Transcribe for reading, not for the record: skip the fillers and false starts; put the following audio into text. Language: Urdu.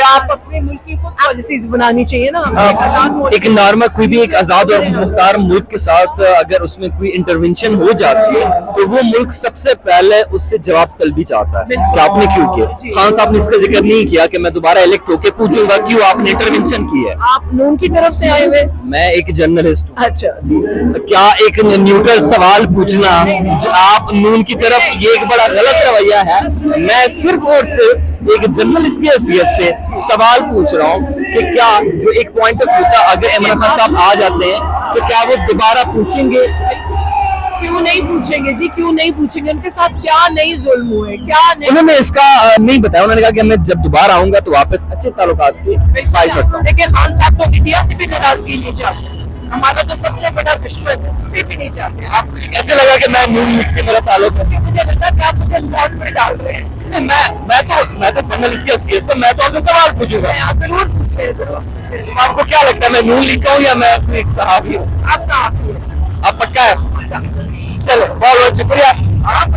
آپ اپنے ملک کی خود پالیسیز بنانی چاہیے نا. ایک نارمل کوئی بھی ایک آزاد اور مختار ملک کے ساتھ اگر اس میں کوئی انٹرونشن ہو جاتی ہے تو وہ ملک سب سے پہلے اس سے جواب طلبی چاہتا ہے کہ آپ نے کیوں کیا. خان صاحب نے اس کا ذکر نہیں کیا کہ میں دوبارہ الیکٹ ہو کے پوچھوں گا کیوں آپ نے انٹرونشن کی ہے. آپ نون کی طرف سے آئے ہوئے؟ میں ایک جرنلسٹ ہوں. اچھا جی. کیا ایک نیوٹرل سوال پوچھنا آپ نون کی طرف یہ ایک بڑا غلط رویہ ہے. میں صرف اور صرف ایک جرنلسٹ کی حیثیت سے سوال پوچھ رہا ہوں کہ کیا جو ایک پوائنٹ آف ویو تھا اگر عمران خان صاحب آ جاتے ہیں تو کیا وہ دوبارہ پوچھیں گے؟ کیوں نہیں پوچھیں گے جی, کیوں نہیں پوچھیں گے؟ ان کے ساتھ کیا نئی ظلم ہوئے, کیا نہیں. انہوں نے اس کا نہیں بتایا. انہوں نے کہا کہ میں جب دوبارہ آؤں گا تو واپس اچھے تعلقات کی خواہش رکھتا ہوں. لیکن خان صاحب تو انڈیا سے بھی ناراضگی نہیں چاہتے, ہمارا تو سب سے بڑا دشمن ہے, اس سے بھی نہیں چاہتے. آپ ایسے لگا کہ میں نون لیگ سے میرا تعلق ہے. مجھے لگتا ہے کہ آپ مجھے اسپاٹ پہ ڈال رہے ہیں. میں تو جرنلسٹ کی حیثیت سے میں تو آپ سے سوال پوچھوں گا. آپ ضرور پوچھیں, ضرور پوچھیں. آپ کو کیا لگتا ہے میں نون لیگ کا ہوں یا میں اپنی ایک صحافی ہوں؟ آپ صحافی ہیں. آپ پکا ہے؟ چلو بہت بہت شکریہ. آپ